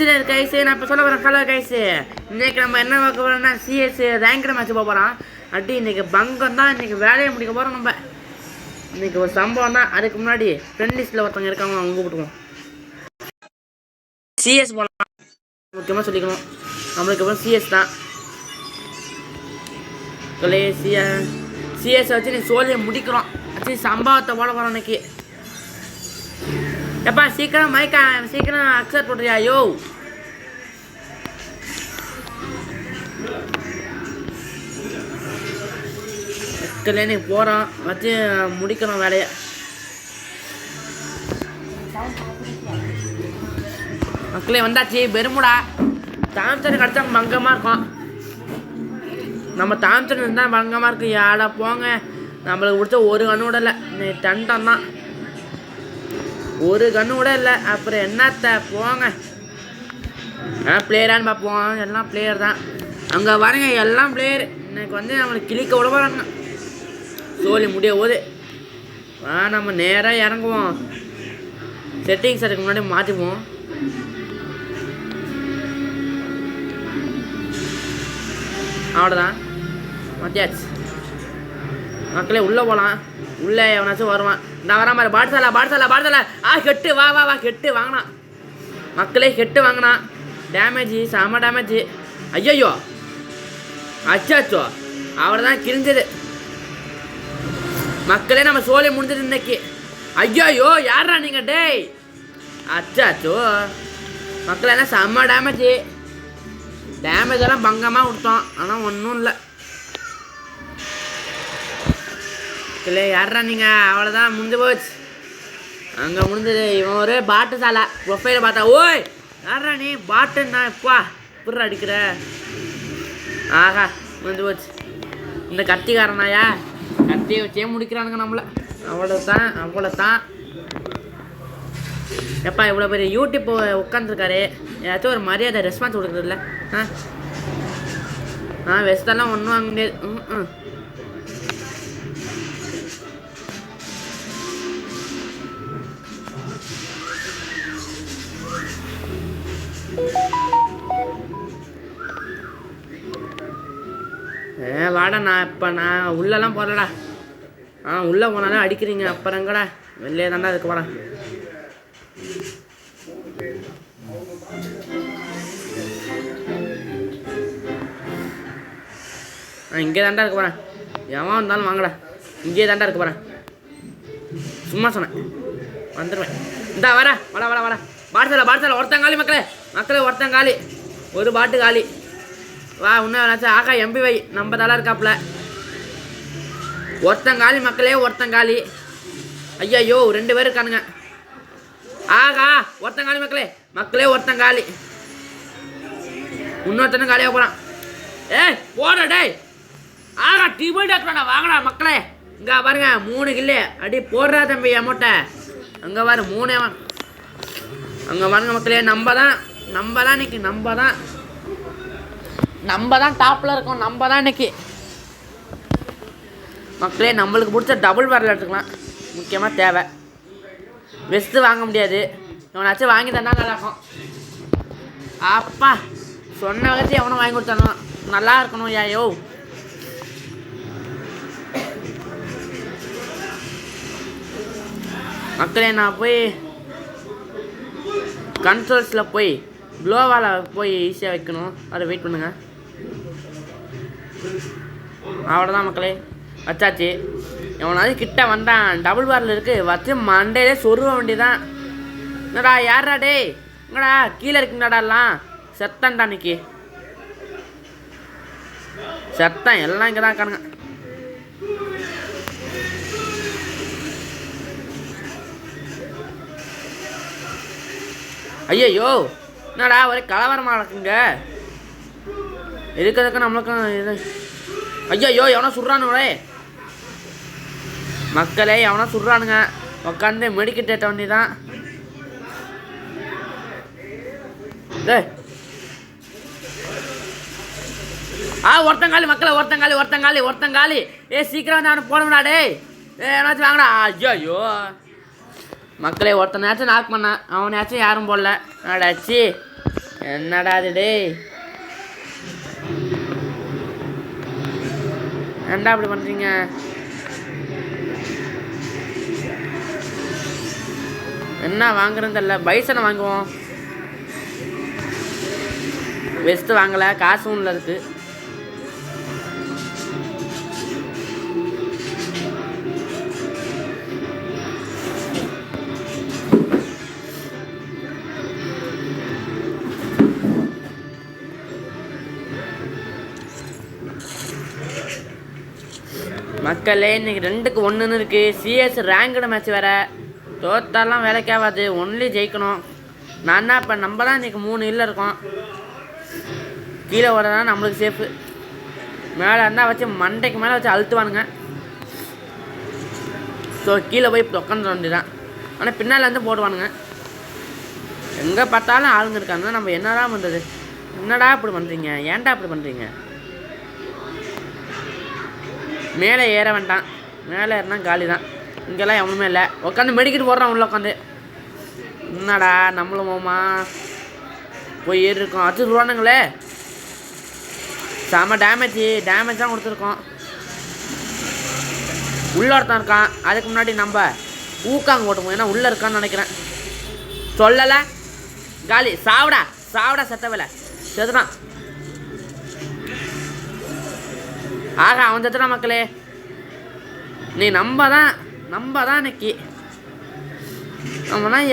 சிலர் கைஸு நான் இப்போ சொல்ல வரேன் கலர் கைஸு. இன்றைக்கி நம்ம என்ன பார்க்க போகிறோம்னா சிஎஸ் ரேங்கர் மேட்ச் போக போகிறோம். அப்படி இன்றைக்கி பங்கம் தான் இன்றைக்கி வேலையை முடிக்க போகிறோம். நம்ம இன்றைக்கி ஒரு சம்பவம் தான். அதுக்கு முன்னாடி ஃப்ரெண்ட் லிஸ்ட்டில் ஒருத்தவங்க இருக்காங்க, அவங்க கூப்பிட்டுவோம். சிஎஸ் போகலாம் முக்கியமாக சொல்லிக்கணும். நம்மளுக்கு அப்புறம் சிஎஸ் தான். சிஎஸ் வச்சு நீ சோழியை முடிக்கிறோம். வச்சு சம்பவத்தை போட போகிறோம் இன்னைக்கு. எப்பா சீக்கிரம் மைக்கா சீக்கிரம் அக்செப்ட் பண்ணுறியா? யோ நீ போகிறோம், வச்சு முடிக்கிறோம் வேலையை. மக்களே வந்தாச்சு. பெருமுடா தாம்சன் கிடச்சா பங்கமாக இருக்கும். நம்ம தாம்சன் இருந்தால் பங்கமாக இருக்கு. யாடா போங்க, நம்மளுக்கு பிடிச்ச ஒரு கண்ணு கூட இல்லை. நீ டன்டம் தான், ஒரு கண்ணு கூட இல்லை. அப்புறம் என்னத்த போங்க. பிளேயரான்னு பார்ப்போம். எல்லாம் பிளேயர் தான். அங்கே வரங்க எல்லாம் பிளேயர். இன்னைக்கு வந்து நம்மளுக்கு கிளிக்க விட போகிறாங்க. சோழி முடிய போது நம்ம நேராக இறங்குவோம். செட்டிங்ஸ் அதுக்கு முன்னாடி மாற்றிப்போம். அவ்வளோதான், மாற்றியாச்சு. மக்களே உள்ளே போகலாம். உள்ளே எவனாச்சும் வருவான். நான் வரா மாதிரி பாட்ஸாலா கெட்டு வா கெட்டு வாங்கினான். மக்களே கெட்டு வாங்கினான். டேமேஜ் செம டேமேஜ். ஐயோ அச்சாச்சோ, அவ்வளோதான் கிழிஞ்சது. மக்களே நம்ம சோழி முடிஞ்சது இன்னைக்கு. ஐயோ யாரா நீங்கள்? டேய் அச்சாச்சோ மக்களே, என்ன செம்ம டேமேஜ் எல்லாம் பங்கமாக கொடுத்தோம். ஆனால் ஒன்றும் இல்லை. இல்லை யாரா நீங்கள்? அவ்வளோதான் முடிஞ்சு போச்சு. அங்கே முடிஞ்சது. இவன் ஒரு பாட்டு சாலை ப்ரொஃபைலை பார்த்தா ஓய் யாரா நீ பாட்டுன்னா எப்பா புற அடிக்கிற? ஆஹா முடிஞ்சு போச்சு. இந்த கத்திக்காரனாயா கத்தியை வச்சே முடிக்கிறானுங்க நம்மளை. அவ்வளோதான். எப்பா இவ்வளோ பெரிய யூடியூப் உட்காந்துருக்காரு, ஏதாச்சும் ஒரு மரியாதை ரெஸ்பான்ஸ் கொடுக்குறதில்ல. வெஸ்டெல்லாம் ஒன்றும் வாங்க முடியாது. வாடா, நான் உள்ளெல்லாம் போகிறடா. உள்ளே போனாலும் அடிக்கிறீங்க. அப்புறங்கடா வெளியே தாண்டா அதுக்கு போகிறேன். இங்கே தாண்டா இருக்க போகிறேன். எவன் வந்தாலும் வாங்கடா, இங்கே தாண்டா இருக்க போகிறேன். சும்மா சொன்னேன், வந்துடுவேன். இந்தா வர பாட்ஸாலா ஒருத்தங்காலி. மக்களே ஒருத்தங்காலி, ஒரு பாட்டு காலி. வா இன்னும் வேணாச்சும். ஆகா எம்பி வை நம்ம தலை இருக்காப்புல. ஒருத்தங்காலி மக்களே, ஒருத்தங்காலி. ஐயோ 2 பேர் இருக்கானுங்க. ஆகா ஒருத்தங்காலி மக்களே ஒருத்தங்காலி. இன்னொருத்தனும் காலியாக போகிறான். போட டேய். ஆகா டிபோல் டாக்டரா வாங்கடா மக்களே. இங்கே பாருங்க 3 கில்லு. அடி போடுறா தம்பி அமௌண்ட்டை. அங்கே பாரு 3. அங்கே பாருங்க மக்களே, நம்ம தான் இன்னைக்கு. நம்ம தான் டாப்பில் இருக்கோம். நம்ம தான் இன்னைக்கு மக்களே. நம்மளுக்கு பிடிச்ச டபுள் பேரல் எடுத்துக்கலாம். முக்கியமாக தேவை. வெஸ்ட்டு வாங்க முடியாது. இவனாச்சும் வாங்கி தந்தா நல்லாயிருக்கும். அப்பா சொன்ன வகத்தை எவனும் வாங்கி கொடுத்தானோ நல்லா இருக்கணும். யோ மக்களே, நான் போய் கண்ட்ரோல்ஸில் போய் க்ளோவால் போய் ஈஸியாக வைக்கணும். அதை வெயிட் பண்ணுங்க. அவ்வளோதான் மக்களே, வச்சாச்சு. எவனாவது கிட்ட வந்தான், டபுள் பாரில் இருக்குது, வச்சு மண்டையிலே சொருவ வேண்டியதான். என்னடா யாரா டேய்? எங்கடா கீழே இருக்குங்கடாலாம். செத்தன்டா இன்னைக்கு. செத்தன் எல்லாம் இங்கே தான் இருக்கானுங்க. ஐயோ என்னடா ஒரே கலவரமாக இருக்குங்க. இருக்கிறதுக்கு நம்மளுக்கும் இது. ஐயோ எவனோ சுடுறானுங்களே மக்களே, எவனோ சுடுறானுங்க. உட்காந்து மெடிக்கல் டேட்ட வண்டி தான். டேய் ஒருத்தங்காலி மக்களே, ஒருத்தங்காலி. சீக்கிரம் வந்து அவனை போடணும்டா. டேய் ஏன்னாச்சும் வாங்கடா. ஐயோ மக்களே, ஒருத்தனாச்சும் நாக் பண்ணான், அவனாச்சும் யாரும் போடல. அடாச்சி என்னடா அது டேய், ஏன்டா அப்படி பண்ணுறீங்க? என்ன வாங்குறதுன்னு தெரியல. பைசனை வாங்குவோம். வெஸ்ட்டு வாங்கலை, காசும் இல்லை இருக்குது. மக்களே இன்னைக்கு 2-1 இருக்குது. சிஎஸ் ரேங்கடு மேட்ச் வேறு. தோத்தாலாம் வேலைக்காகாது, ஒன்லி ஜெயிக்கணும். நான் தான் இப்போ நம்ம தான் இன்றைக்கி 3 இல்லை இருக்கோம். கீழே ஓடுறதுனா நம்மளுக்கு சேஃபு. மேலே இருந்தால் வச்சு மண்டைக்கு மேலே வச்சு அழுத்துவானுங்க. ஸோ கீழே போய் இப்போ உட்காந்து வேண்டியதான். ஆனால் பின்னால் வந்து போடுவானுங்க. எங்கே பார்த்தாலும் ஆளுங்க இருக்காங்க. நம்ம என்னடா பண்ணுறது? என்னடா இப்படி பண்ணுறீங்க? ஏன்டா இப்படி பண்ணுறீங்க? மேலே ஏற வேண்டாம். மேலே ஏறினா காலி தான். இங்கெல்லாம் எவனுமே இல்லை. உட்காந்து மெடிக்கிட்டு போடுறான் உள்ள உட்காந்து. என்னடா நம்மளும் போமா போய் ஏறி இருக்கோம். அது ரூபானுங்களே, செம டேமேஜ் தான் கொடுத்துருக்கோம். உள்ள ஒருத்தான் இருக்கான். அதுக்கு முன்னாடி நம்ம ஊக்காங்க ஓட்டுவோம். ஏன்னா உள்ளே இருக்கான்னு நினைக்கிறேன். சொல்லலை, காலி. சாவடா செத்தவில்லை, செதுதான். ஆக அவன் செத்துறான் மக்களே. நீ நம்ம தான் இன்னைக்கு நம்ம தான்